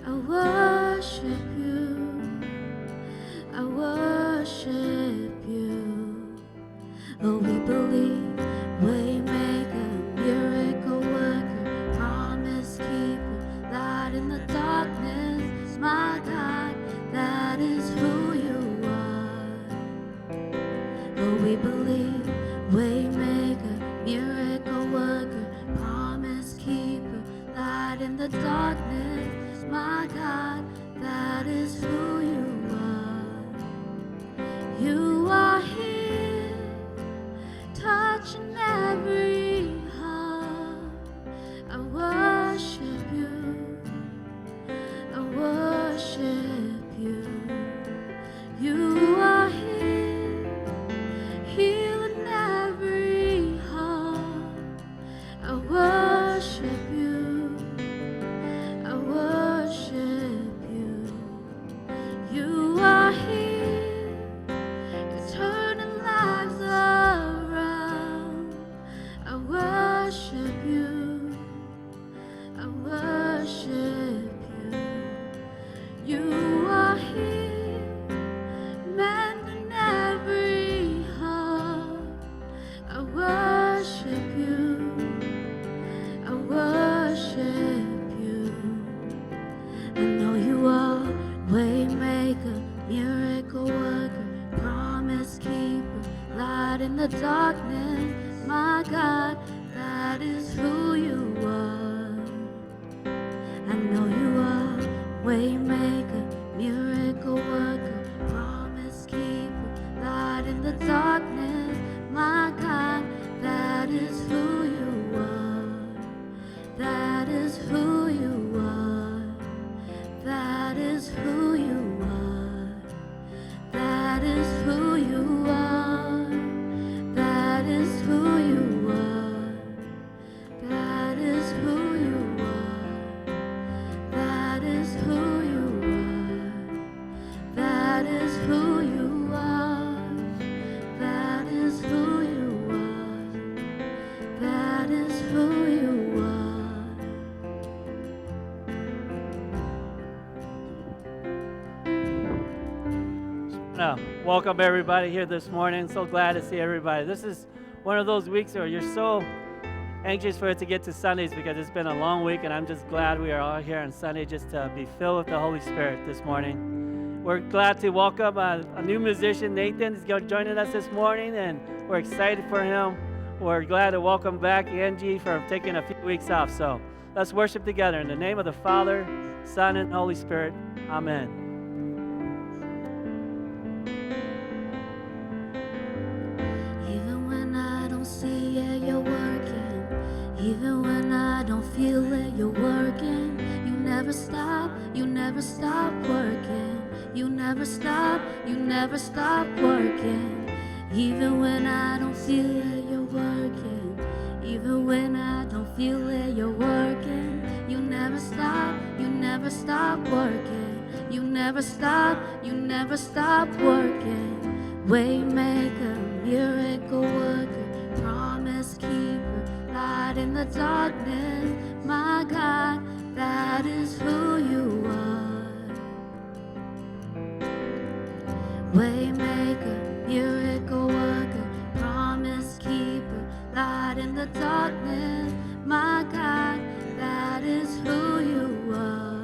I worship you. I worship you. Oh, we believe, waymaker, miracle worker, promise keeper, light in the darkness, my God, that is who you are. Oh, we believe, waymaker, miracle worker, promise keeper, light in the darkness, my God, that is who you are. You are here, touching every heart. I worship you. I worship you. You are here, healing every heart. I worship you. I worship you. You are here, turning lives around. I worship you. I worship you. You are here, mending every heart. I worship you. I worship you. I know you are waymaker, miracle worker, promise keeper, light in the darkness. My God, that is who you are. I know you are waymaker, miracle worker, promise keeper, light in the darkness. My God, that is who you are. That is who you are. That is who you are. That is who you are. That is who you are. That is who you are. That is who you are. That is who you are. That is who you are. That is who you are. Welcome everybody here this morning. So glad to see everybody. This is one of those weeks where you're so anxious for it to get to Sundays because it's been a long week, and I'm just glad we are all here on Sunday just to be filled with the Holy Spirit this morning. We're glad to welcome a new musician, Nathan, is joining us this morning, and we're excited for him. We're glad to welcome back Angie for taking a few weeks off. So let's worship together in the name of the Father, Son, and Holy Spirit. Amen. Even when I don't see it, you're working. Even when I don't feel it, you're working. You never stop working. You never stop working. Even when I don't feel it, you're working. Even when I don't feel it, you're working. You never stop working. You never stop working. Waymaker, miracle worker, promise keeper, light in the darkness. My God, that is who you are. Waymaker, miracle worker, promise keeper, light in the darkness. My God, that is who you are.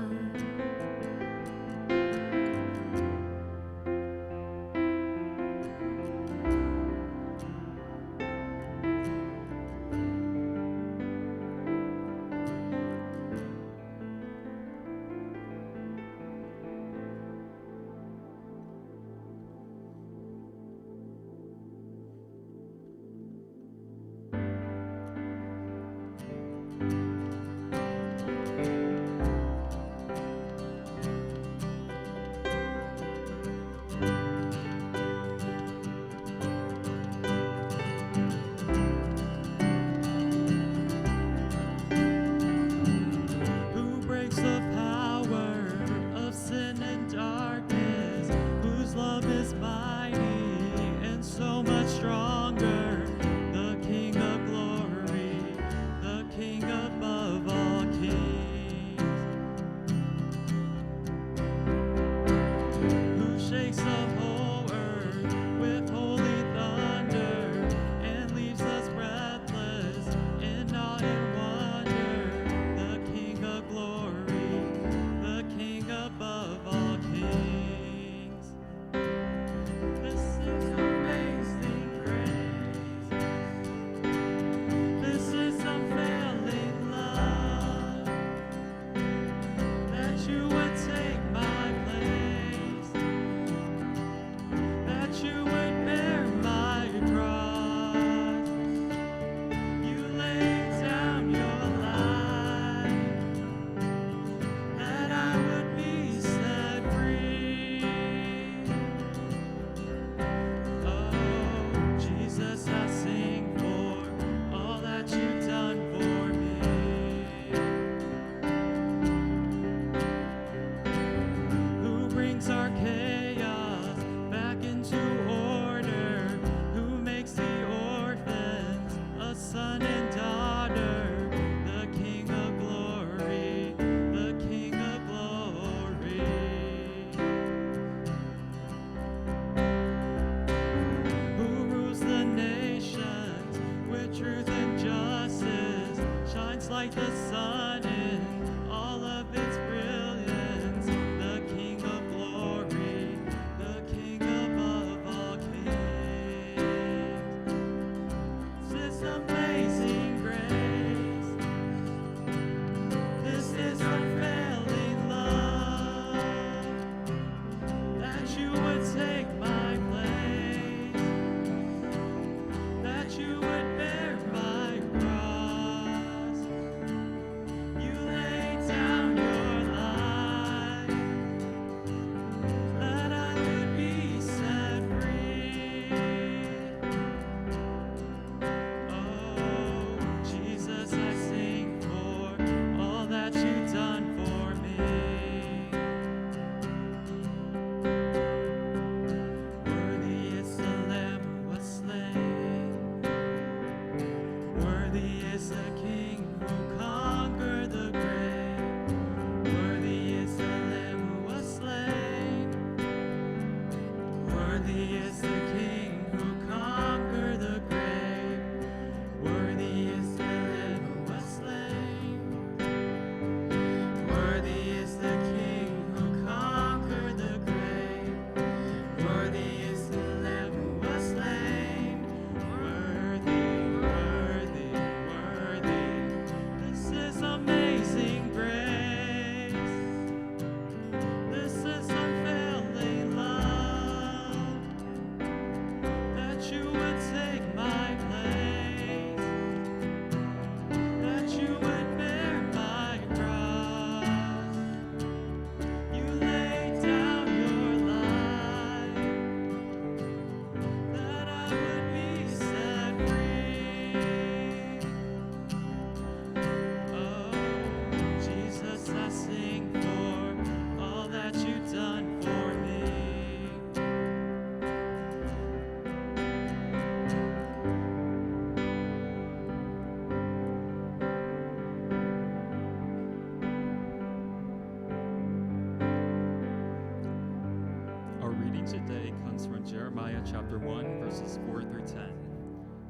today comes from Jeremiah chapter 1, verses 4 through 10.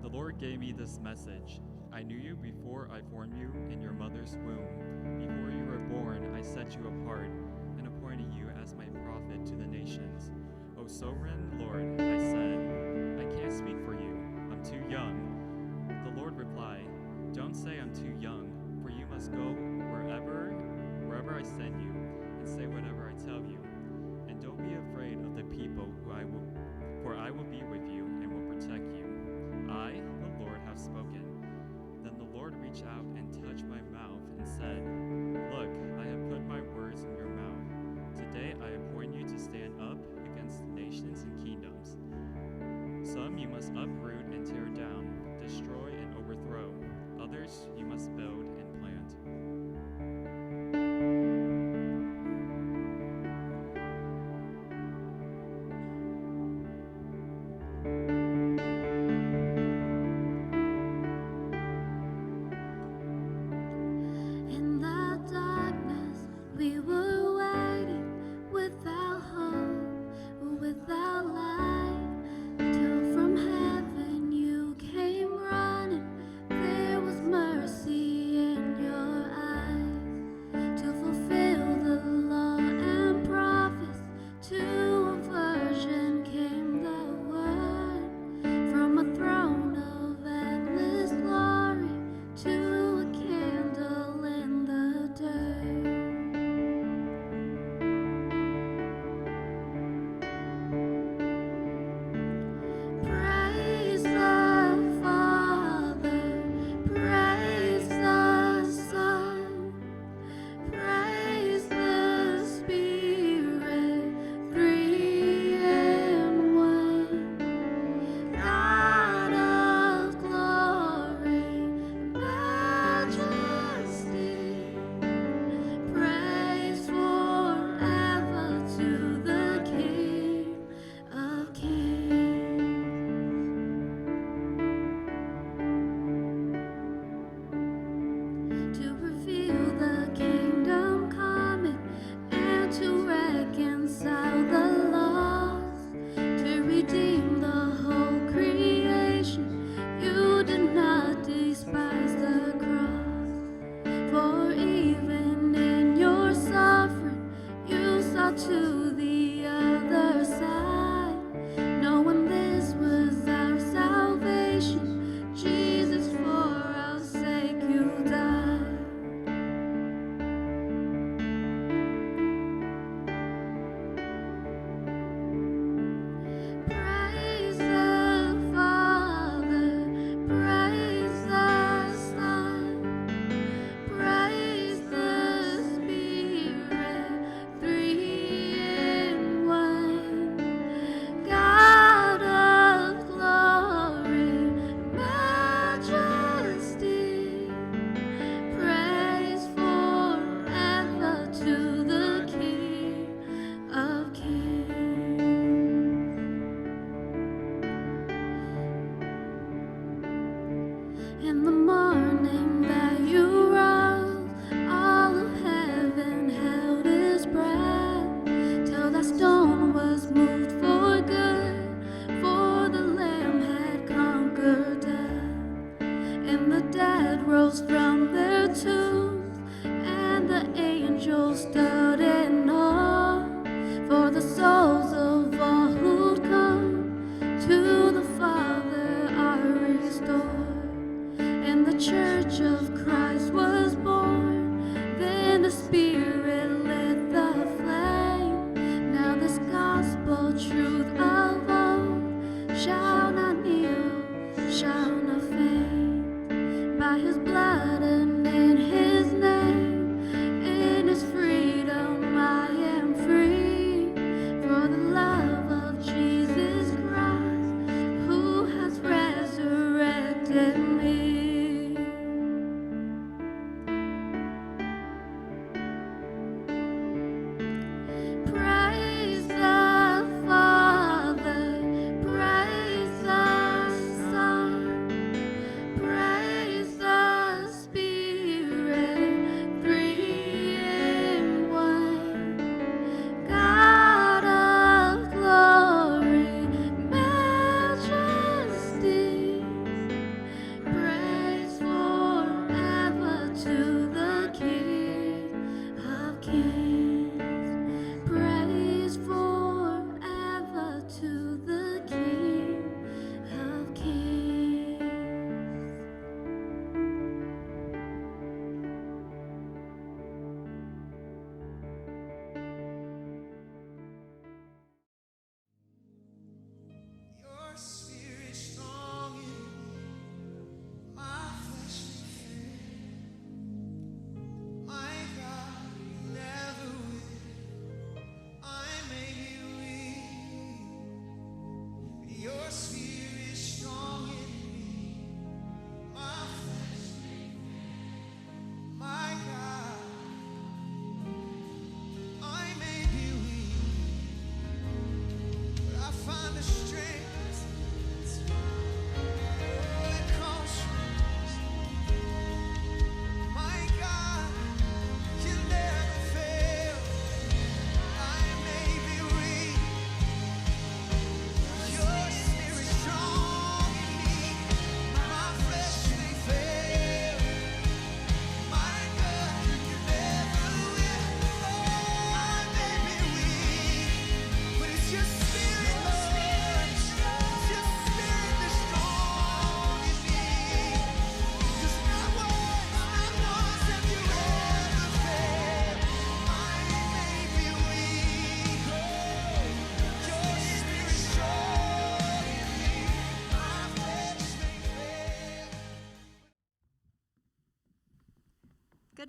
The Lord gave me this message. I knew you before I formed you in your mother's womb. Before you were born, I set you apart and appointed you as my prophet to the nations. O sovereign Lord, I said, I can't speak for you. I'm too young. The Lord replied, don't say I'm too young, for you must go wherever I send you, and say whatever I tell you. And don't be afraid of the people for I will be with you and will protect you. I, the Lord, have spoken. Then the Lord reached out and touched my mouth and said, look, I have put my words in your mouth. Today I appoint you to stand up against nations and kingdoms. Some you must uproot and tear down, destroy and overthrow. Others you must build and plant. In the darkness, we were waiting without hope, without light, till from heaven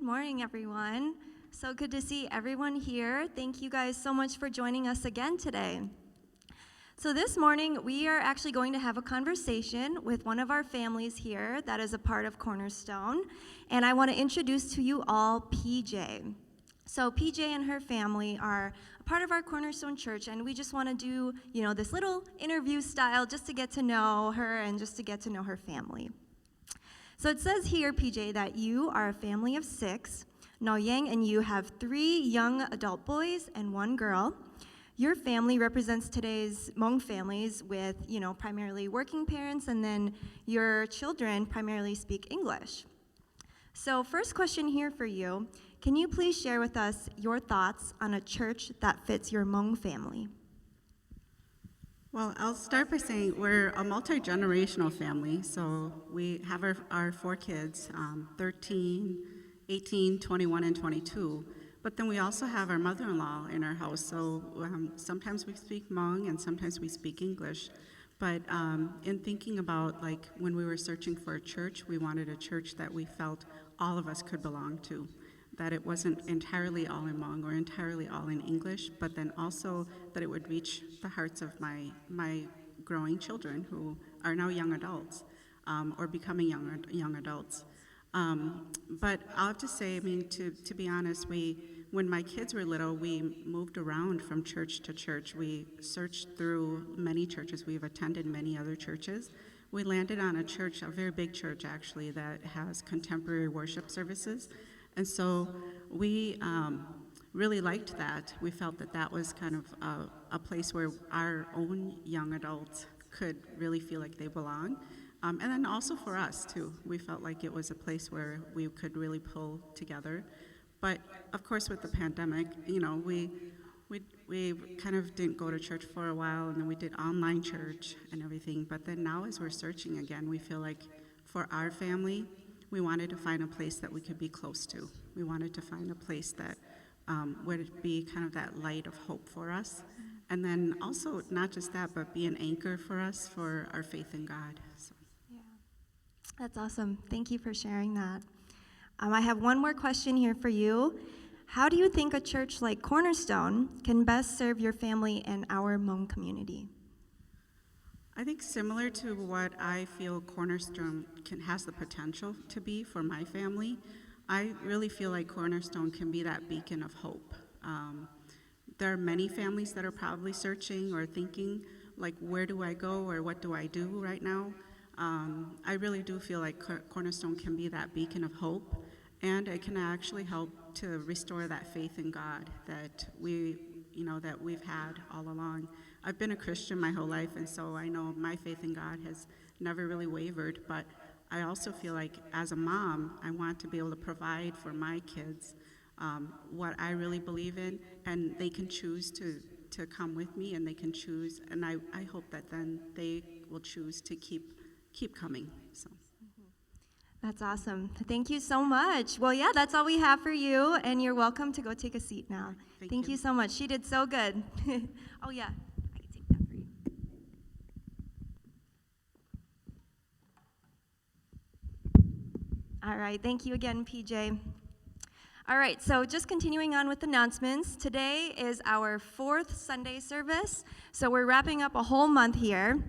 morning, everyone. So good to see everyone here. Thank you guys so much for joining us again today. So this morning, we are actually going to have a conversation with one of our families here that is a part of Cornerstone, and I want to introduce to you all PJ. So PJ and her family are a part of our Cornerstone Church, and we just want to do, this little interview style just to get to know her and just to get to know her family. So it says here, PJ, that you are a family of 6. Yang and you have 3 young adult boys and 1 girl. Your family represents today's Hmong families with, primarily working parents, and then your children primarily speak English. So first question here for you, can you please share with us your thoughts on a church that fits your Hmong family? Well, I'll start by saying we're a multi-generational family. So we have our 4 kids, 13, 18, 21, and 22. But then we also have our mother-in-law in our house. So sometimes we speak Hmong and sometimes we speak English. But in thinking about when we were searching for a church, we wanted a church that we felt all of us could belong to. That it wasn't entirely all in Hmong or entirely all in English, but then also that it would reach the hearts of my growing children who are now young adults or becoming young adults. But I'll have to say, to be honest, when my kids were little, we moved around from church to church. We searched through many churches. We've attended many other churches. We landed on a church, a very big church actually, that has contemporary worship services. And so we really liked that. We felt that was kind of a place where our own young adults could really feel like they belong. And then also for us, too. We felt like it was a place where we could really pull together. But, of course, with the pandemic, we kind of didn't go to church for a while, and then we did online church and everything. But then now as we're searching again, we feel like for our family, we wanted to find a place that we could be close to. We wanted to find a place that would be kind of that light of hope for us. And then also, not just that, but be an anchor for us for our faith in God. So. Yeah, that's awesome. Thank you for sharing that. I have one more question here for you. How do you think a church like Cornerstone can best serve your family and our Hmong community? I think similar to what I feel Cornerstone has the potential to be for my family, I really feel like Cornerstone can be that beacon of hope. There are many families that are probably searching or thinking, where do I go or what do I do right now? I really do feel like Cornerstone can be that beacon of hope, and it can actually help to restore that faith in God that we've had all along. I've been a Christian my whole life, and so I know my faith in God has never really wavered, but I also feel like as a mom, I want to be able to provide for my kids what I really believe in, and they can choose to come with me, and they can choose, and I hope that then they will choose to keep coming. So. That's awesome. Thank you so much. Well, yeah, that's all we have for you, and you're welcome to go take a seat now. Thank you so much. She did so good. Oh, yeah, I can take that for you. All right, thank you again, PJ. All right, so just continuing on with announcements. Today is our 4th Sunday service, so we're wrapping up a whole month here.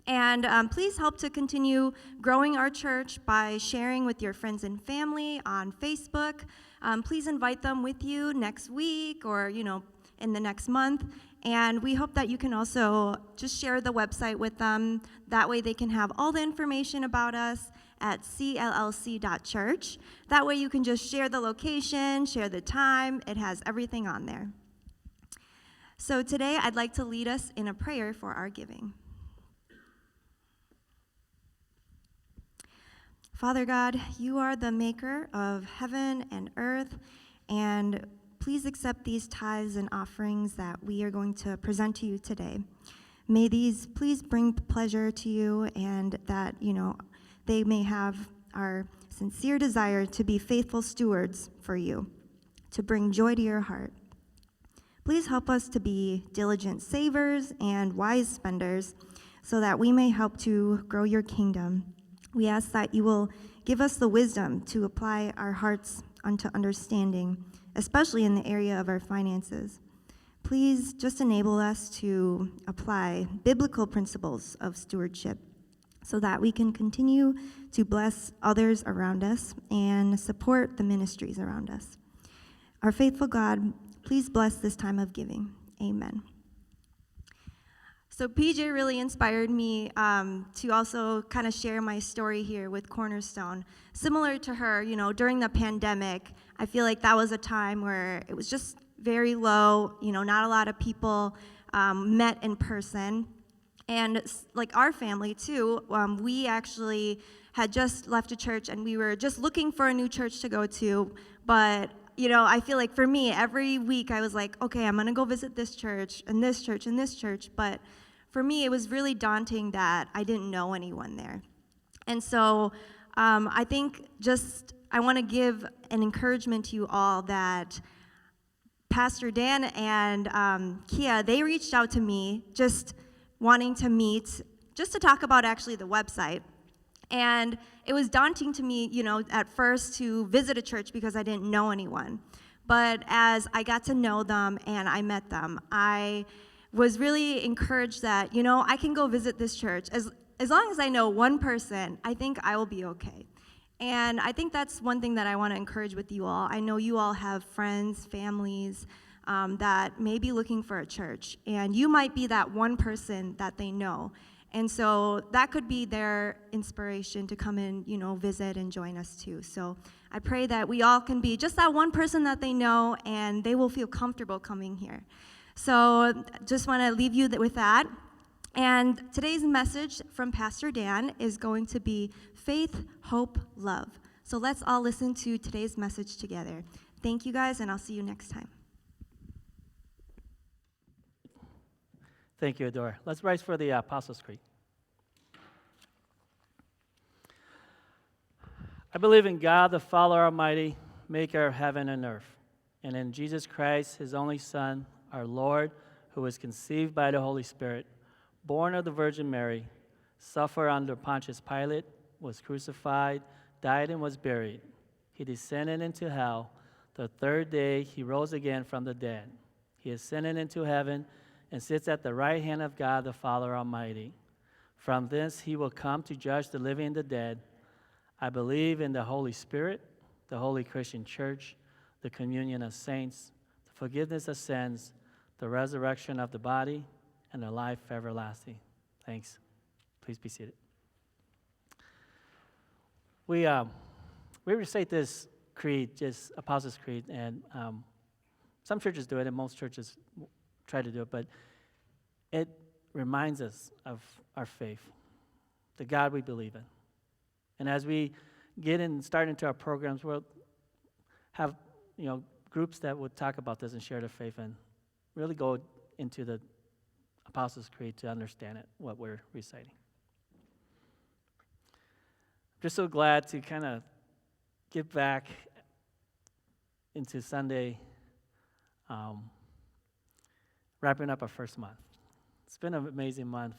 And please help to continue growing our church by sharing with your friends and family on Facebook. Please invite them with you next week or, in the next month. And we hope that you can also just share the website with them. That way they can have all the information about us at CLLC.church. That way you can just share the location, share the time. It has everything on there. So today I'd like to lead us in a prayer for our giving. Father God, you are the maker of heaven and earth, and please accept these tithes and offerings that we are going to present to you today. May these please bring pleasure to you, and that, they may have our sincere desire to be faithful stewards for you, to bring joy to your heart. Please help us to be diligent savers and wise spenders so that we may help to grow your kingdom. We ask that you will give us the wisdom to apply our hearts unto understanding, especially in the area of our finances. Please just enable us to apply biblical principles of stewardship so that we can continue to bless others around us and support the ministries around us. Our faithful God, please bless this time of giving. Amen. So PJ really inspired me to also kind of share my story here with Cornerstone. Similar to her, during the pandemic, I feel like that was a time where it was just very low, not a lot of people met in person. And like our family too, we actually had just left a church and we were just looking for a new church to go to. But, I feel like for me, every week I was like, okay, I'm going to go visit this church and this church and this church. But for me, it was really daunting that I didn't know anyone there. And so I think I want to give an encouragement to you all that Pastor Dan and Kia, they reached out to me just wanting to meet, just to talk about actually the website. And it was daunting to me, at first to visit a church because I didn't know anyone. But as I got to know them and I met them, I was really encouraged that, I can go visit this church. As long as I know one person, I think I will be okay. And I think that's one thing that I want to encourage with you all. I know you all have friends, families, that may be looking for a church, and you might be that one person that they know. And so that could be their inspiration to come and, visit and join us too. So I pray that we all can be just that one person that they know, and they will feel comfortable coming here. So just want to leave you with that. And today's message from Pastor Dan is going to be faith, hope, love. So let's all listen to today's message together. Thank you guys, and I'll see you next time. Thank you, Adora. Let's rise for the Apostles' Creed. I believe in God, the Father Almighty, maker of heaven and earth, and in Jesus Christ, his only Son, our Lord, who was conceived by the Holy Spirit, born of the Virgin Mary, suffered under Pontius Pilate, was crucified, died, and was buried. He descended into hell. The third day he rose again from the dead. He ascended into heaven and sits at the right hand of God the Father Almighty. From thence he will come to judge the living and the dead. I believe in the Holy Spirit, the holy Christian church, the communion of saints, the forgiveness of sins, the resurrection of the body, and the life everlasting. Thanks. Please be seated. We recite this creed, just Apostles' Creed, and some churches do it, and most churches try to do it, but it reminds us of our faith, the God we believe in. And as we start into our programs, we'll have groups that would talk about this and share their faith and really go into the Apostles' Creed to understand it, what we're reciting. I'm just so glad to kind of get back into Sunday, wrapping up our first month. It's been an amazing month.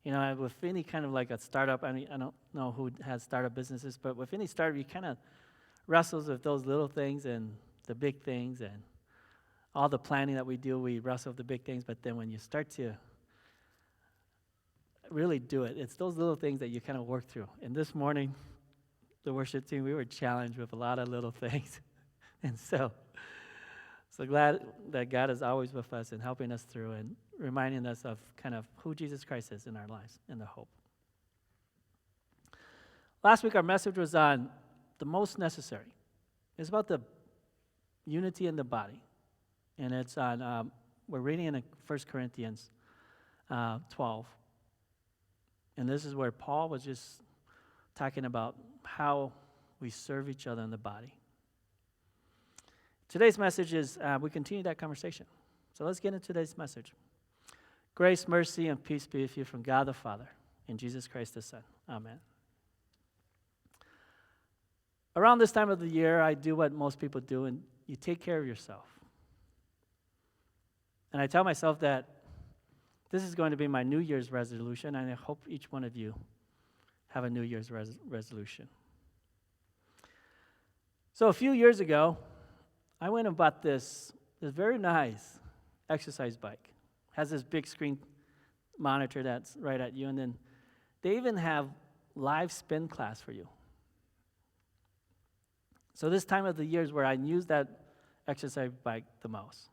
With any kind of like a startup, I don't know who has startup businesses, but with any startup, you kind of wrestles with those little things and the big things, and all the planning that we do, we wrestle with the big things, but then when you start to really do it, it's those little things that you kind of work through. And this morning, the worship team, we were challenged with a lot of little things. And so glad that God is always with us and helping us through and reminding us of kind of who Jesus Christ is in our lives and the hope. Last week, our message was on the most necessary. It's about the unity in the body. And it's on, we're reading in 1 Corinthians 12. And this is where Paul was just talking about how we serve each other in the body. Today's message is, we continue that conversation. So let's get into today's message. Grace, mercy, and peace be with you from God the Father and Jesus Christ the Son. Amen. Around this time of the year, I do what most people do, and you take care of yourself. And I tell myself that this is going to be my New Year's resolution, and I hope each one of you have a New Year's resolution. So a few years ago, I went and bought this very nice exercise bike. Has this big screen monitor that's right at you, and then they even have live spin class for you. So this time of the year is where I use that exercise bike the most.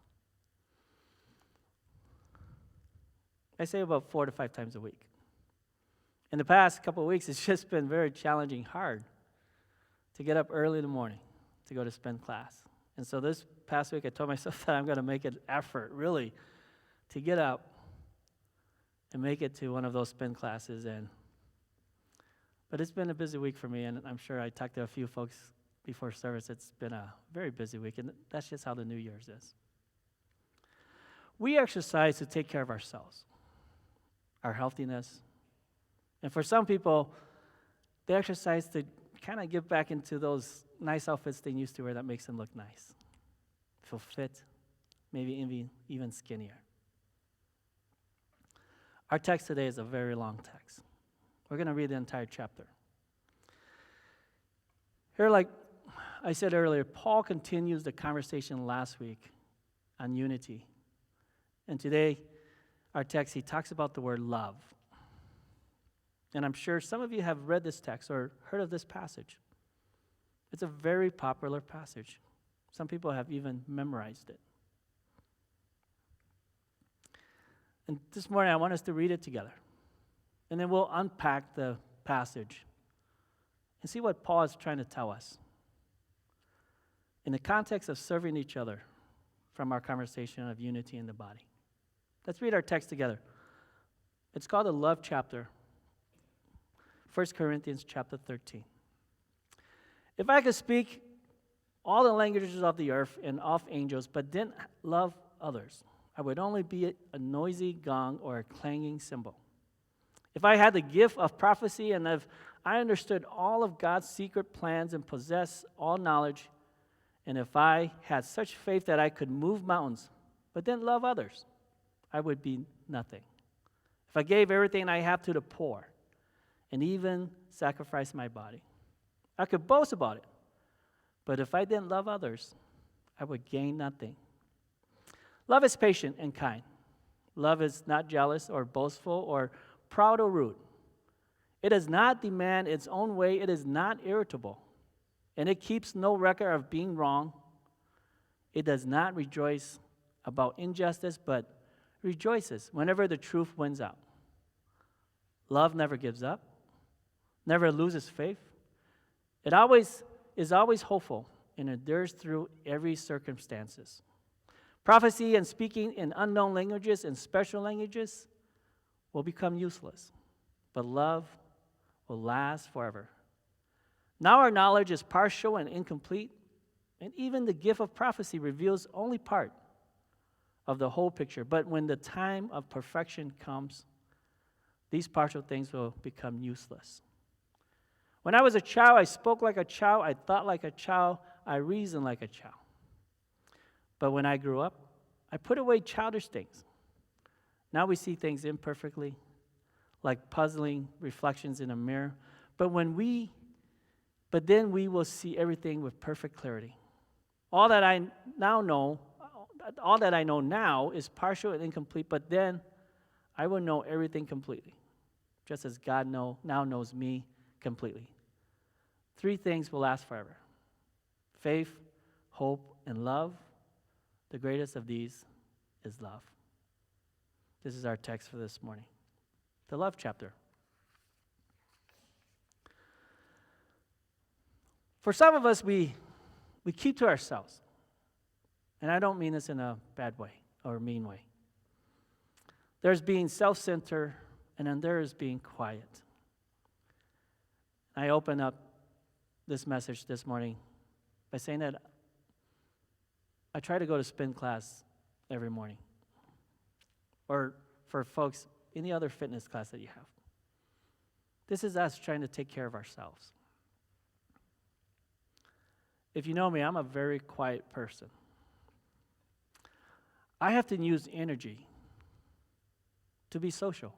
I say about 4 to 5 times a week. In the past couple of weeks, it's just been very challenging, hard to get up early in the morning to go to spin class. And so this past week, I told myself that I'm going to make an effort, really, to get up and make it to one of those spin classes. But it's been a busy week for me, and I'm sure I talked to a few folks before service. It's been a very busy week, and that's just how the New Year's is. We exercise to take care of ourselves, our healthiness. And for some people, they exercise to kind of get back into those nice outfits they used to wear that makes them look nice, feel fit, maybe even skinnier. Our text today is a very long text. We're going to read the entire chapter. Here, like I said earlier, Paul continues the conversation last week on unity. And today, our text, he talks about the word love. And I'm sure some of you have read this text or heard of this passage. It's a very popular passage. Some people have even memorized it. And this morning, I want us to read it together. And then we'll unpack the passage and see what Paul is trying to tell us in the context of serving each other from our conversation of unity in the body. Let's read our text together. It's called the love chapter, 1 Corinthians chapter 13. If I could speak all the languages of the earth and of angels, but didn't love others, I would only be a noisy gong or a clanging cymbal. If I had the gift of prophecy and if I understood all of God's secret plans and possessed all knowledge, and if I had such faith that I could move mountains, but didn't love others, I would be nothing. If I gave everything I have to the poor and even sacrificed my body, I could boast about it. But if I didn't love others, I would gain nothing. Love is patient and kind. Love is not jealous or boastful or proud or rude. It does not demand its own way. It is not irritable. And it keeps no record of being wrong. It does not rejoice about injustice, but rejoices whenever the truth wins out. Love never gives up, never loses faith. It is always hopeful and endures through every circumstances. Prophecy and speaking in unknown languages and special languages will become useless, but love will last forever. Now our knowledge is partial and incomplete, and even the gift of prophecy reveals only part of the whole picture. But when the time of perfection comes, these partial things will become useless. When I was a child, I spoke like a child, I thought like a child, I reasoned like a child. But when I grew up, I put away childish things. Now we see things imperfectly, like puzzling reflections in a mirror. But then we will see everything with perfect clarity. All that I know now is partial and incomplete, but then I will know everything completely, just as God now knows me completely. 3 things will last forever: faith, hope, and love. The greatest of these is love. This is our text for this morning. The love chapter. For some of us, we keep to ourselves. And I don't mean this in a bad way or a mean way. There's being self-centered, and then there is being quiet. I open up this message this morning by saying that I try to go to spin class every morning. Or for folks, any other fitness class that you have. This is us trying to take care of ourselves. If you know me, I'm a very quiet person. I have to use energy to be social.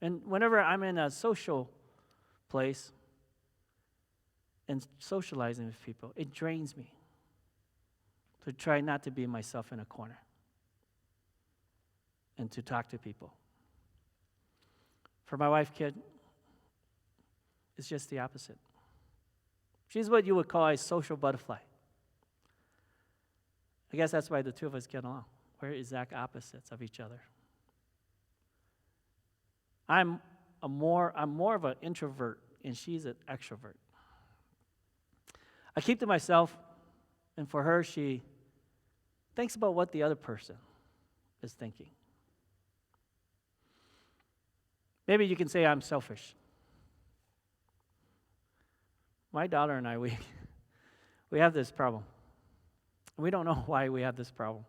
And whenever I'm in a social place, and socializing with people. It drains me to try not to be myself in a corner and to talk to people. For my wife, kid, it's just the opposite. She's what you would call a social butterfly. I guess that's why the two of us get along. We're exact opposites of each other. I'm more of an introvert, and she's an extrovert. I keep to myself, and for her, she thinks about what the other person is thinking. Maybe you can say I'm selfish. My daughter and I, we have this problem. We don't know why we have this problem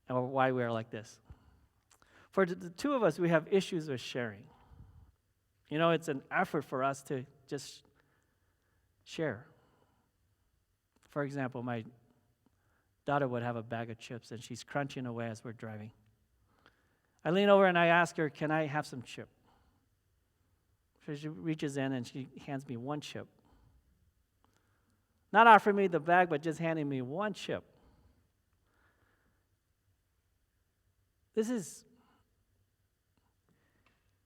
or why we are like this. For the two of us, we have issues with sharing. You know, it's an effort for us to just share. For example, my daughter would have a bag of chips, and she's crunching away as we're driving. I lean over and I ask her, can I have some chip? So she reaches in and she hands me one chip. Not offering me the bag, but just handing me one chip. This is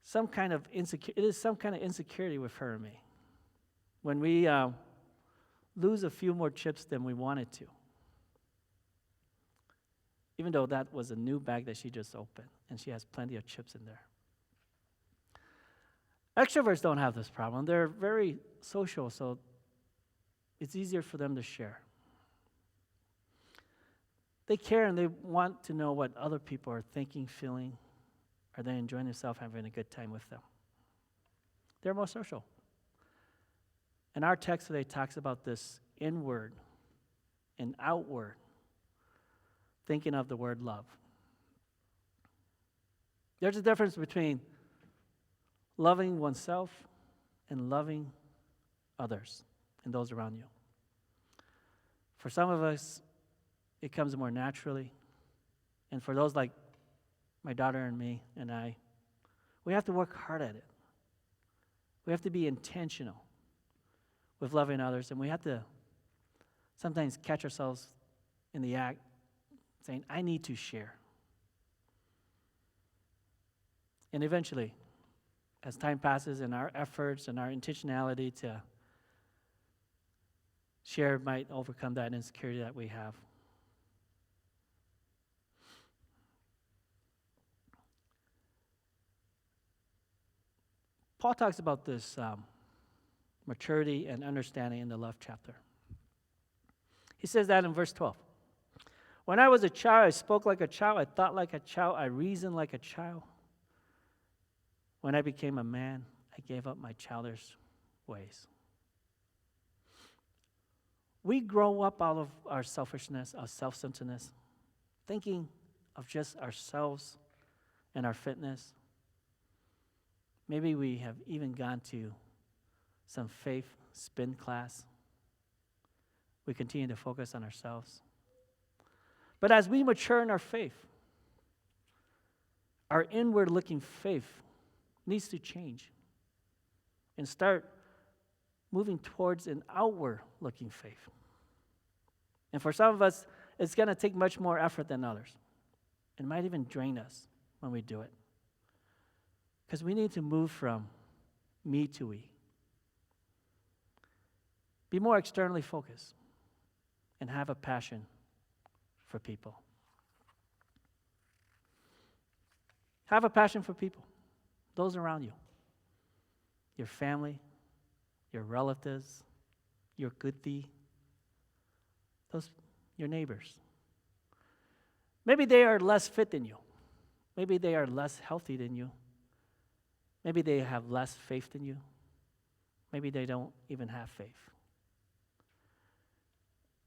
some kind of insecurity with her and me. When we lose a few more chips than we wanted to. Even though that was a new bag that she just opened, and she has plenty of chips in there. Extroverts don't have this problem. They're very social, so it's easier for them to share. They care and they want to know what other people are thinking, feeling. Are they enjoying themselves, having a good time with them? They're more social. And our text today talks about this inward and outward thinking of the word love. There's a difference between loving oneself and loving others and those around you. For some of us, it comes more naturally. And for those like my daughter and me and I, we have to work hard at it. We have to be intentional with loving others, and we have to sometimes catch ourselves in the act saying, I need to share. And eventually, as time passes and our efforts and our intentionality to share might overcome that insecurity that we have. Paul talks about this maturity and understanding in the love chapter. He says that in verse 12. When I was a child, I spoke like a child, I thought like a child, I reasoned like a child. When I became a man, I gave up my childish ways. We grow up out of our selfishness, our self-centeredness, thinking of just ourselves and our fitness. Maybe we have even gone to some faith spin class. We continue to focus on ourselves. But as we mature in our faith, our inward-looking faith needs to change and start moving towards an outward-looking faith. And for some of us, it's going to take much more effort than others. It might even drain us when we do it. Because we need to move from me to we. Be more externally focused and have a passion for people. Have a passion for people, those around you, your family, your relatives, your goodie, your neighbors. Maybe they are less fit than you. Maybe they are less healthy than you. Maybe they have less faith than you. Maybe they don't even have faith.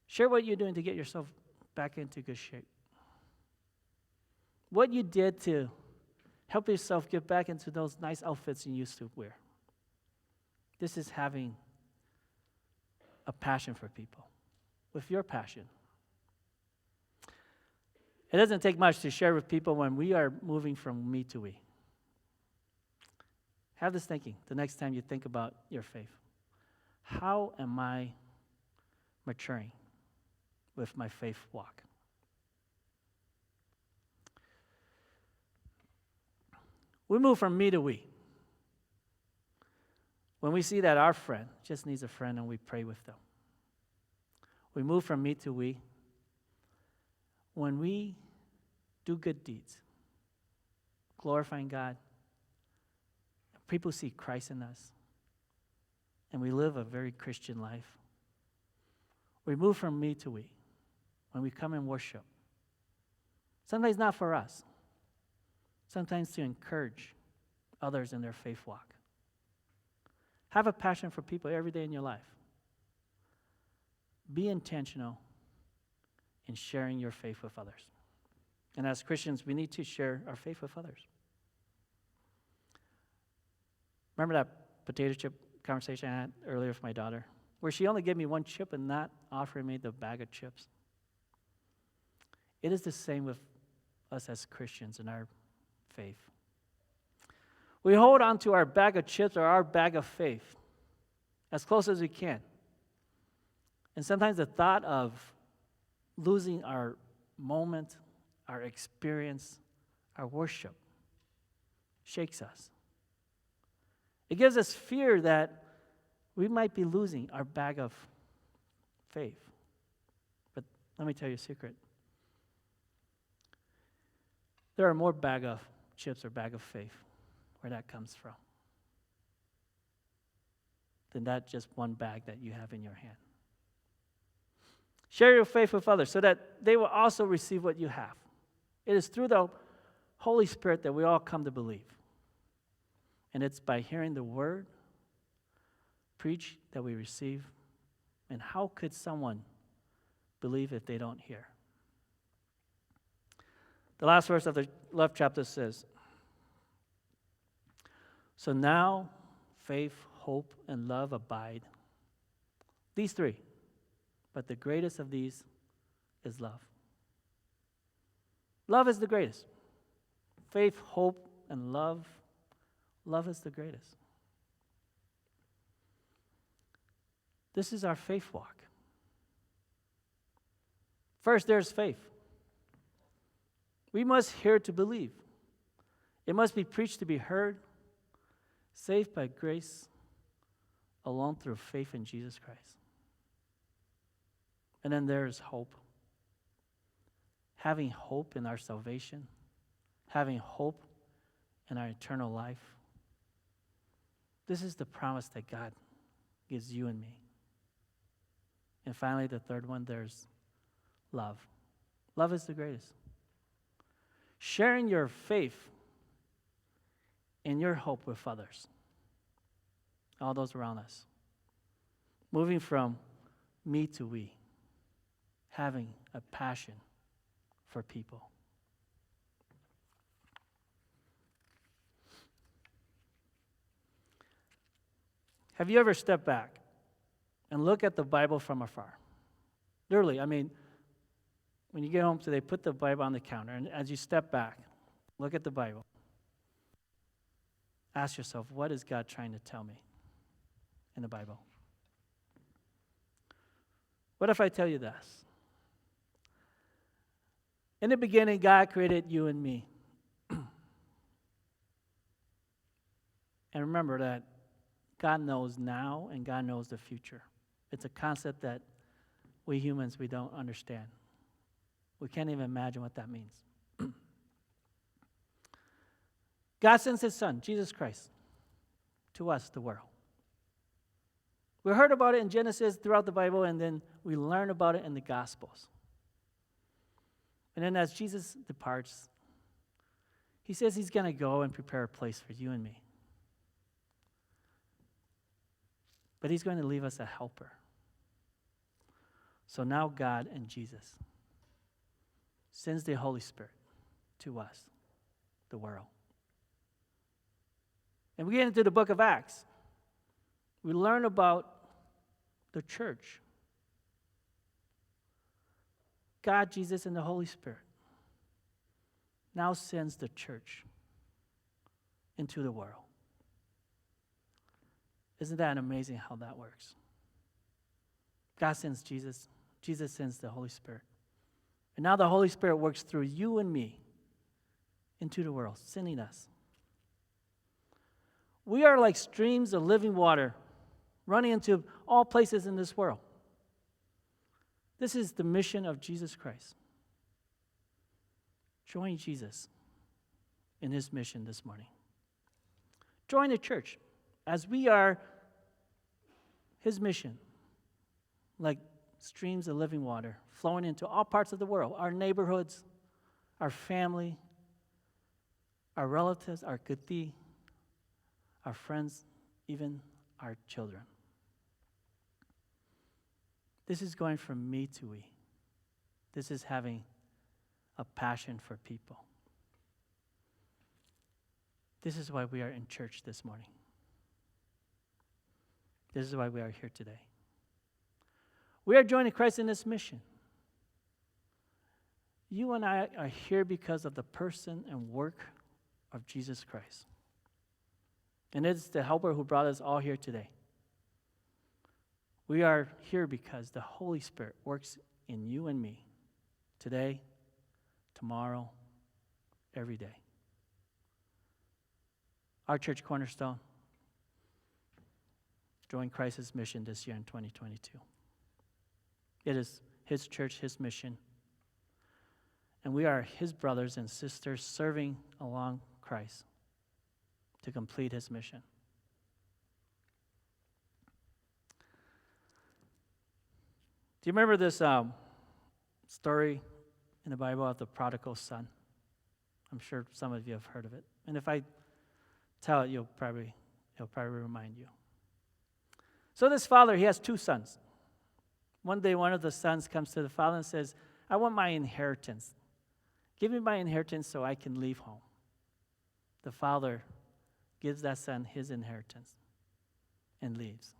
Share what you're doing to get yourself back into good shape. What you did to help yourself get back into those nice outfits you used to wear. This is having a passion for people with your passion. It doesn't take much to share with people when we are moving from me to we. Have this thinking the next time you think about your faith. How am I maturing with my faith walk? We move from me to we. When we see that our friend just needs a friend and we pray with them. We move from me to we. When we do good deeds, glorifying God, people see Christ in us, and we live a very Christian life. We move from me to we when we come and worship. Sometimes not for us, sometimes to encourage others in their faith walk. Have a passion for people every day in your life. Be intentional in sharing your faith with others. And as Christians, we need to share our faith with others. Remember that potato chip conversation I had earlier with my daughter, where she only gave me one chip and not offering me the bag of chips? It is the same with us as Christians in our faith. We hold on to our bag of chips or our bag of faith as close as we can. And sometimes the thought of losing our moment, our experience, our worship shakes us. It gives us fear that we might be losing our bag of faith. But let me tell you a secret. There are more bag of chips or bag of faith where that comes from than that just one bag that you have in your hand. Share your faith with others so that they will also receive what you have. It is through the Holy Spirit that we all come to believe. And it's by hearing the word preached that we receive. And how could someone believe if they don't hear? The last verse of the 11th chapter says, "So now faith, hope, and love abide. These three, but the greatest of these is love." Love is the greatest. Faith, hope, and love. Love is the greatest. This is our faith walk. First, there's faith. We must hear to believe. It must be preached to be heard, saved by grace alone through faith in Jesus Christ. And then there's hope. Having hope in our salvation, having hope in our eternal life. This is the promise that God gives you and me. And finally, the third one, there's love. Love is the greatest. Sharing your faith and your hope with others, all those around us. Moving from me to we. Having a passion for people. Have you ever stepped back and look at the Bible from afar? Literally, when you get home today, put the Bible on the counter, and as you step back, look at the Bible. Ask yourself, what is God trying to tell me in the Bible? What if I tell you this? In the beginning, God created you and me. And remember that God knows now and God knows the future. It's a concept that we humans, we don't understand. We can't even imagine what that means. God sends his son, Jesus Christ, to us, the world. We heard about it in Genesis throughout the Bible, and then we learn about it in the Gospels. And then as Jesus departs, he says he's going to go and prepare a place for you and me. But he's going to leave us a helper. So now God and Jesus sends the Holy Spirit to us, the world. And we get into the book of Acts. We learn about the church. God, Jesus, and the Holy Spirit now sends the church into the world. Isn't that amazing how that works? God sends Jesus. Jesus sends the Holy Spirit. And now the Holy Spirit works through you and me into the world, sending us. We are like streams of living water running into all places in this world. This is the mission of Jesus Christ. Join Jesus in his mission this morning. Join the church as we are his mission, like streams of living water flowing into all parts of the world, our neighborhoods, our family, our relatives, our kati, our friends, even our children. This is going from me to we. This is having a passion for people. This is why we are in church this morning. This is why we are here today. We are joining Christ in this mission. You and I are here because of the person and work of Jesus Christ. And it's the helper who brought us all here today. We are here because the Holy Spirit works in you and me today, tomorrow, every day. Our church Cornerstone joined Christ's mission this year in 2022. It is his church, his mission. And we are his brothers and sisters serving along Christ to complete his mission. Do you remember this story in the Bible of the prodigal son? I'm sure some of you have heard of it. And if I tell it, it'll probably remind you. So this father, he has two sons. One day, one of the sons comes to the father and says, I want my inheritance. Give me my inheritance so I can leave home. The father gives that son his inheritance and leaves.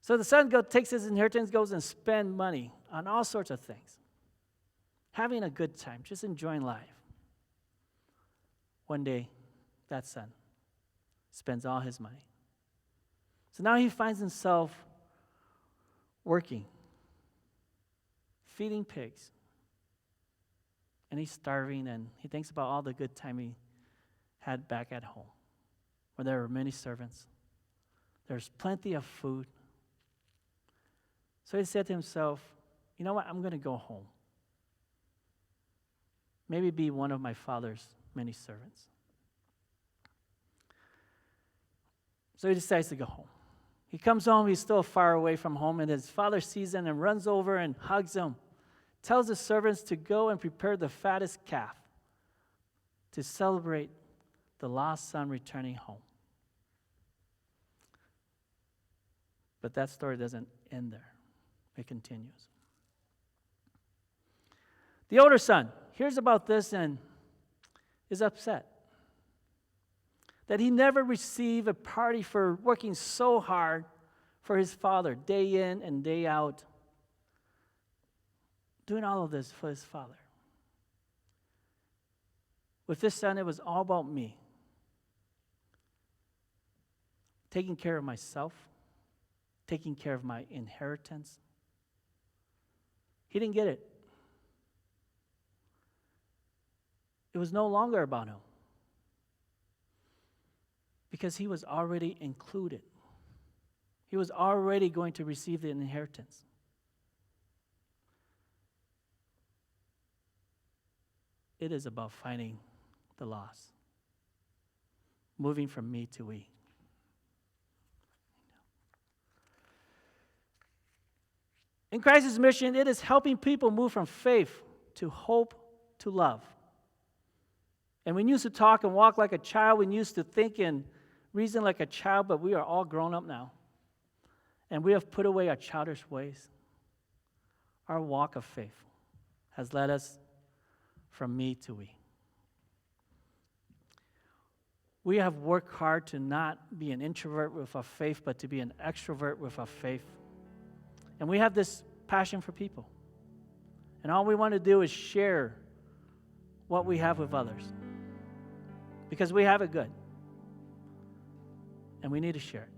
So the son takes his inheritance, goes and spends money on all sorts of things. Having a good time, just enjoying life. One day, that son spends all his money. So now he finds himself working, feeding pigs. And he's starving, and he thinks about all the good time he had back at home, where there were many servants. There's plenty of food. So he said to himself, you know what, I'm going to go home. Maybe be one of my father's many servants. So he decides to go home. He comes home, he's still far away from home, and his father sees him and runs over and hugs him, tells the servants to go and prepare the fattest calf to celebrate the lost son returning home. But that story doesn't end there. It continues. The older son hears about this and is upset that he never received a party for working so hard for his father, day in and day out, doing all of this for his father. With this son, it was all about me, taking care of myself, taking care of my inheritance. He didn't get it. It was no longer about him because he was already included. He was already going to receive the inheritance. It is about finding the lost, moving from me to we. In Christ's mission, it is helping people move from faith to hope to love. And we used to talk and walk like a child. We used to think and reason like a child, but we are all grown up now. And we have put away our childish ways. Our walk of faith has led us from me to we. We have worked hard to not be an introvert with our faith, but to be an extrovert with our faith. And we have this passion for people. And all we want to do is share what we have with others. Because we have it good. And we need to share it.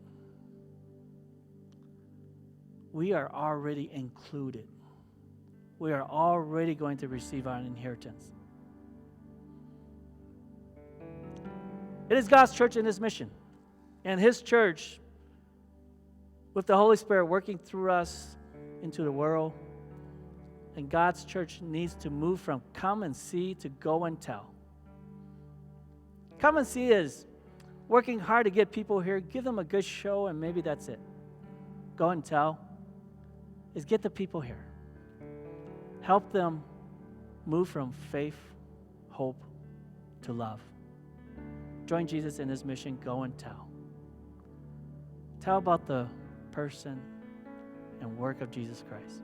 we are already included. We are already going to receive our inheritance. It is God's church in His mission. And His church, with the Holy Spirit working through us into the world, and God's church needs to move from come and see to go and tell. Come and see is working hard to get people here, give them a good show, and maybe that's it. Go and tell is get the people here. Help them move from faith, hope, to love. Join Jesus in His mission, go and tell. Tell about the person and work of Jesus Christ.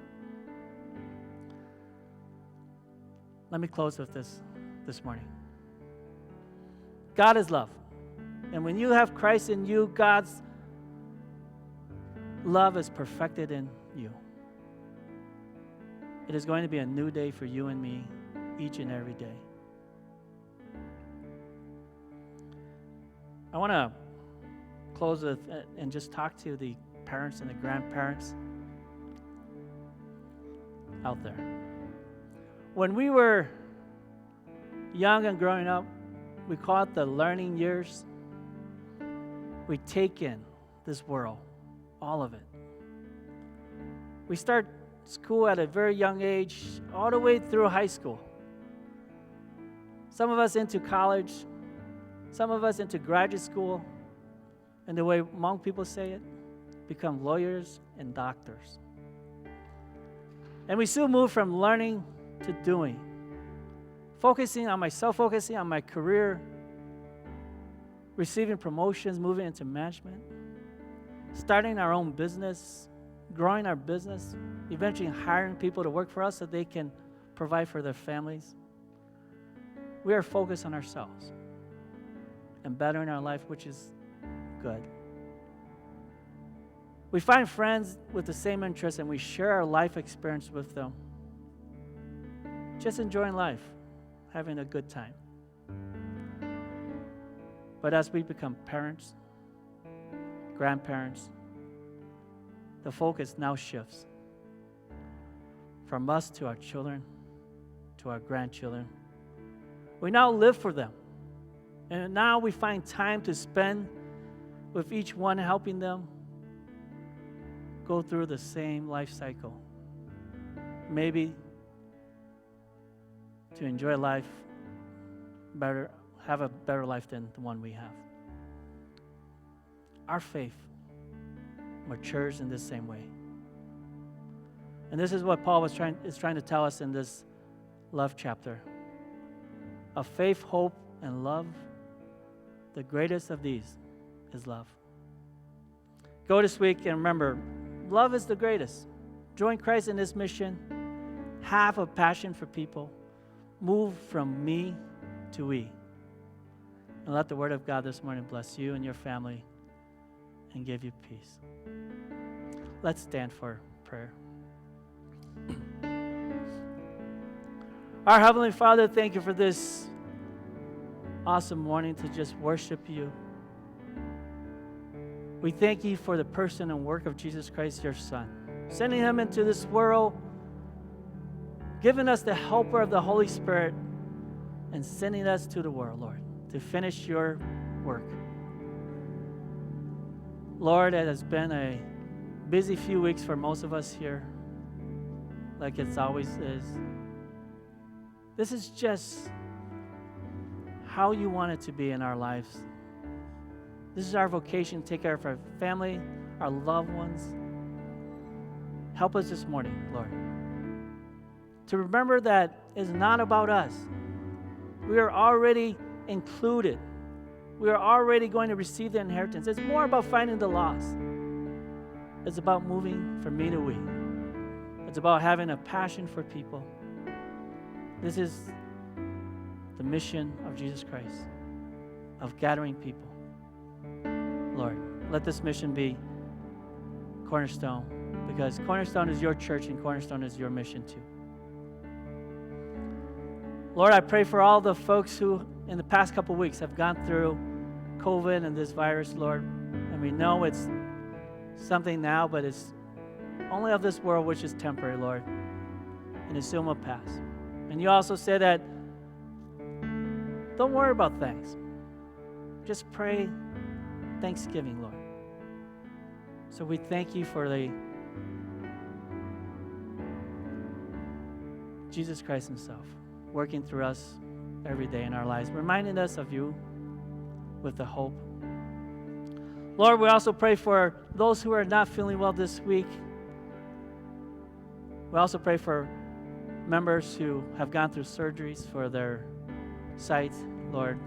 Let me close with this morning. God is love. And when you have Christ in you, God's love is perfected in you. It is going to be a new day for you and me each and every day. I want to close with and just talk to the parents and the grandparents out there. When we were young and growing up, we call it the learning years. We take in this world, all of it. We start school at a very young age, all the way through high school. Some of us into college, some of us into graduate school, and the way Hmong people say it, become lawyers and doctors. And we soon move from learning to doing, focusing on myself, focusing on my career, receiving promotions, moving into management, starting our own business, growing our business, eventually hiring people to work for us so they can provide for their families. We are focused on ourselves and bettering our life, which is good. We find friends with the same interests and we share our life experience with them. Just enjoying life, having a good time. But as we become parents, grandparents, the focus now shifts from us to our children, to our grandchildren. We now live for them. And now we find time to spend with each one, helping them go through the same life cycle. Maybe to enjoy life better, have a better life than the one we have. Our faith matures in this same way. And this is what Paul is trying to tell us in this love chapter. Of faith, hope, and love, the greatest of these is love. Go this week and remember, love is the greatest. Join Christ in His mission. Have a passion for people. Move from me to we. And let the word of God this morning bless you and your family and give you peace. Let's stand for prayer. Our Heavenly Father, thank you for this awesome morning to just worship you. We thank you for the person and work of Jesus Christ, your Son, sending Him into this world, giving us the helper of the Holy Spirit, and sending us to the world, Lord, to finish your work. Lord, it has been a busy few weeks for most of us here, like it always is. This is just how you want it to be in our lives. This is our vocation, take care of our family, our loved ones. Help us this morning, Lord, to remember that it's not about us. We are already included. We are already going to receive the inheritance. It's more about finding the lost. It's about moving from me to we. It's about having a passion for people. This is the mission of Jesus Christ, of gathering people. Lord, let this mission be Cornerstone, because Cornerstone is your church and Cornerstone is your mission too. Lord, I pray for all the folks who in the past couple weeks have gone through COVID and this virus, Lord. And we know it's something now, but it's only of this world which is temporary, Lord, and it soon will pass. And you also said that don't worry about things. Just pray thanksgiving, Lord. So we thank you for the Jesus Christ himself working through us every day in our lives, reminding us of you with the hope. Lord, we also pray for those who are not feeling well this week. We also pray for members who have gone through surgeries for their sight, Lord.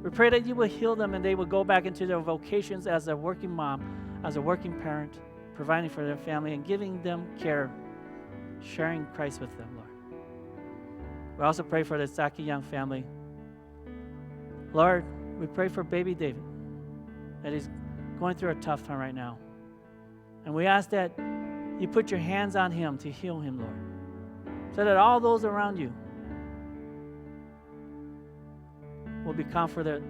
We pray that you will heal them and they will go back into their vocations as a working mom, as a working parent, providing for their family and giving them care, sharing Christ with them, Lord. We also pray for the Saki Young family. Lord, we pray for baby David, that he's going through a tough time right now. And we ask that you put your hands on him to heal him, Lord, so that all those around you will be comforted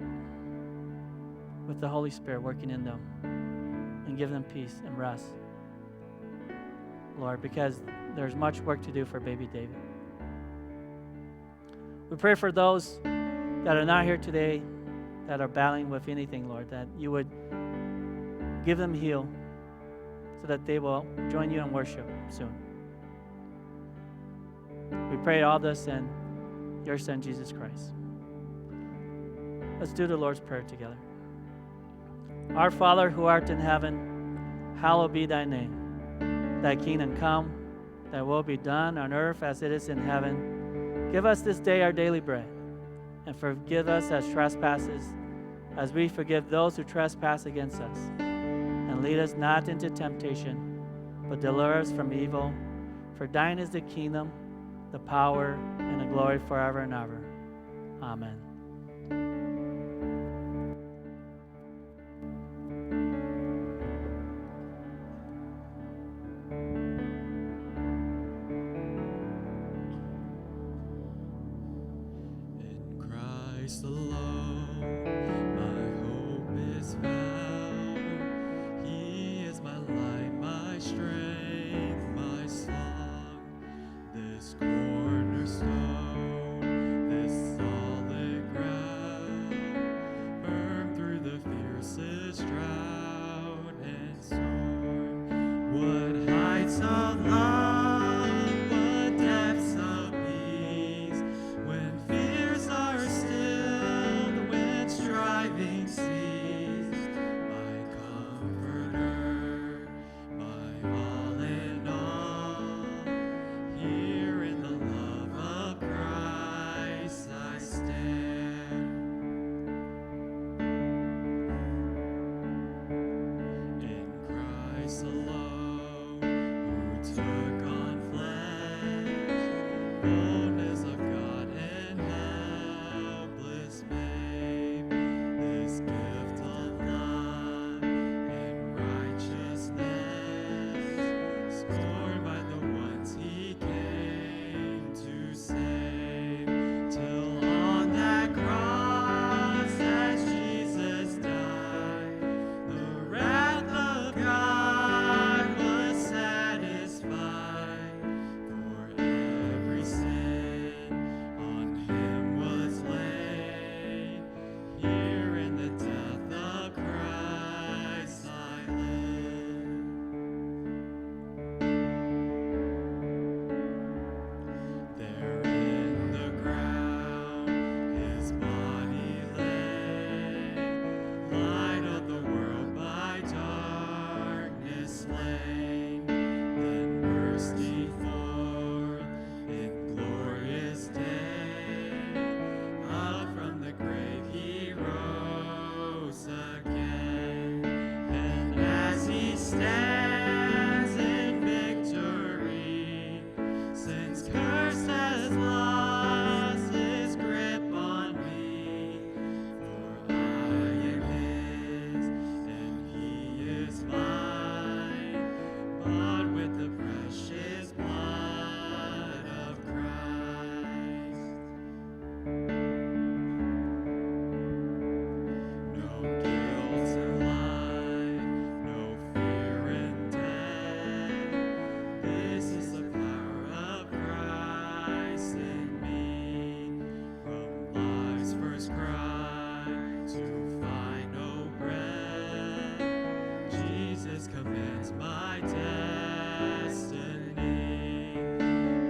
with the Holy Spirit working in them and give them peace and rest, Lord, because there's much work to do for baby David. We pray for those that are not here today, that are battling with anything, Lord, that you would give them heal so that they will join you in worship soon. We pray all this in your Son, Jesus Christ. Let's do the Lord's Prayer together. Our Father, who art in heaven, hallowed be thy name. Thy kingdom come, thy will be done on earth as it is in heaven. Give us this day our daily bread, and forgive us our trespasses, as we forgive those who trespass against us. And lead us not into temptation, but deliver us from evil. For thine is the kingdom, the power, and the glory forever and ever. Amen. In Christ alone, my hope is found. He is my light, my strength, my song. This cornerstone, this solid ground, firm through the fiercest drought and storm. What heights of love, what depths of peace, when fears are stilled, when strife cry to find no bread. Jesus commands my destiny.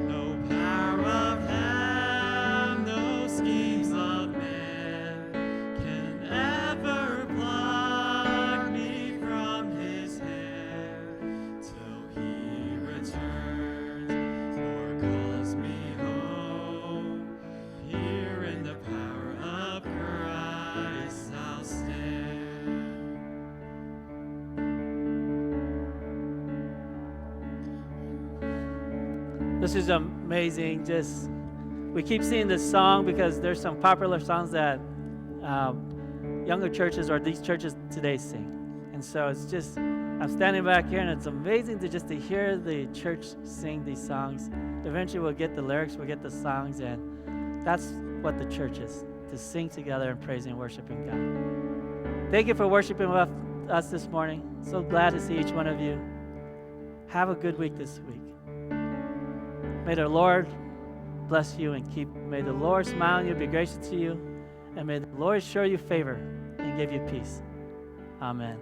No power of hell, no schemes of man can ever pluck me from his hand till he returns or calls me home. Here in the power of Christ I'll stand. This is amazing. Just we keep seeing this song because there's some popular songs that younger churches or these churches today sing, and so it's just I'm standing back here and it's amazing to hear the church sing these songs. Eventually we'll get the lyrics, we'll get the songs, and that's what the church is, to sing together and praising and worshiping God. Thank you for worshiping with us this morning. So glad to see each one of you. Have a good week this week. May the Lord bless you and keep. May the Lord smile on you, be gracious to you, and may the Lord show you favor and give you peace. Amen.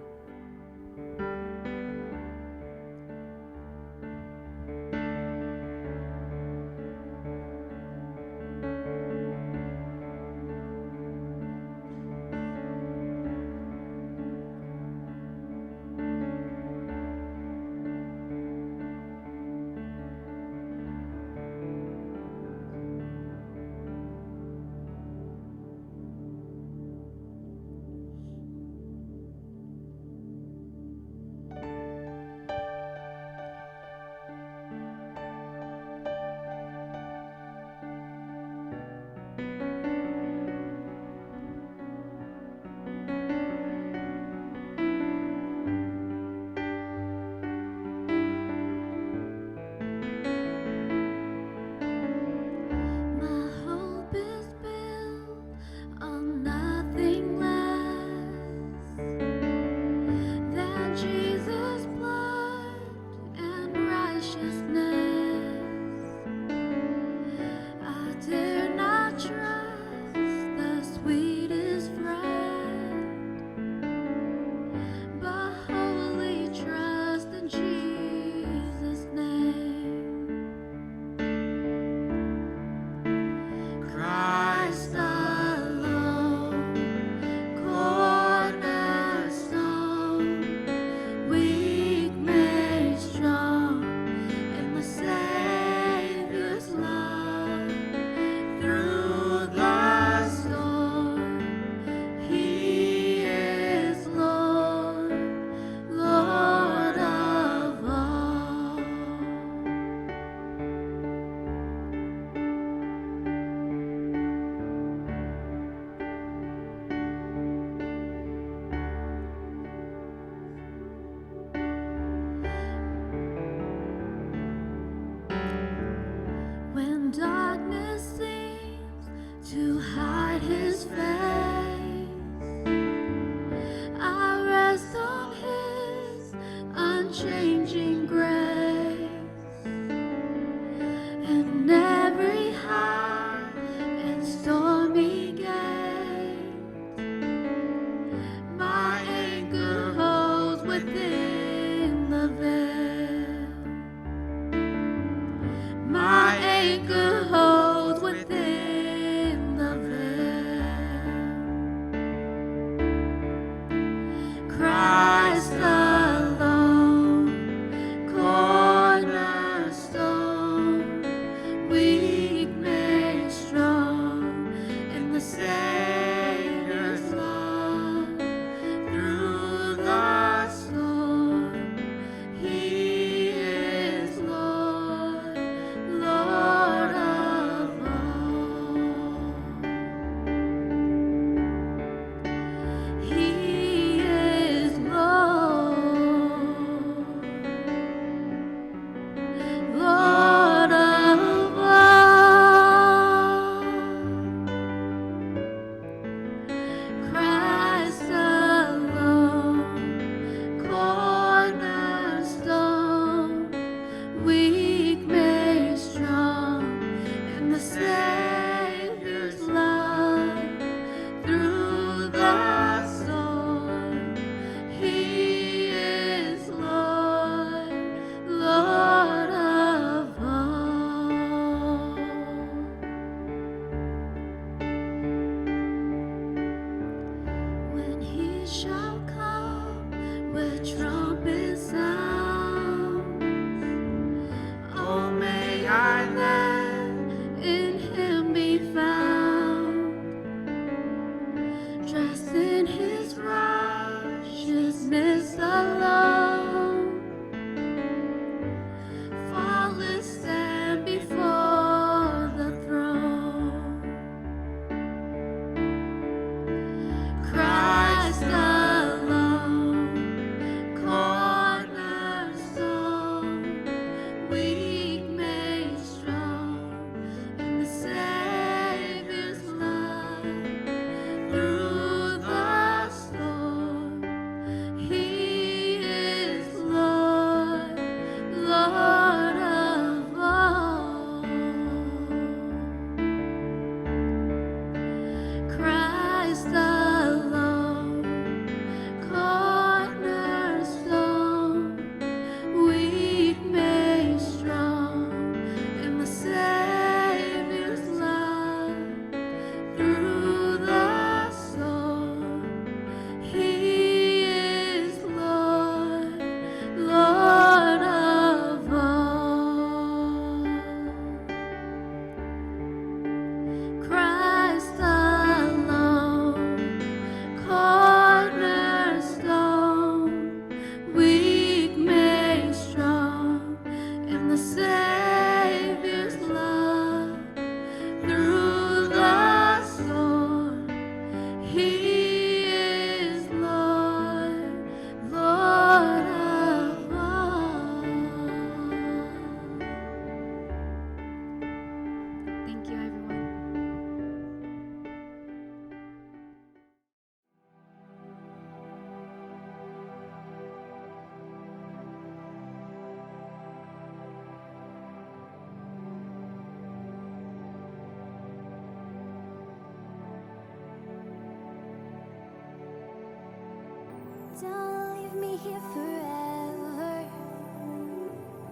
leave me here forever.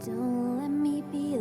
Don't let me be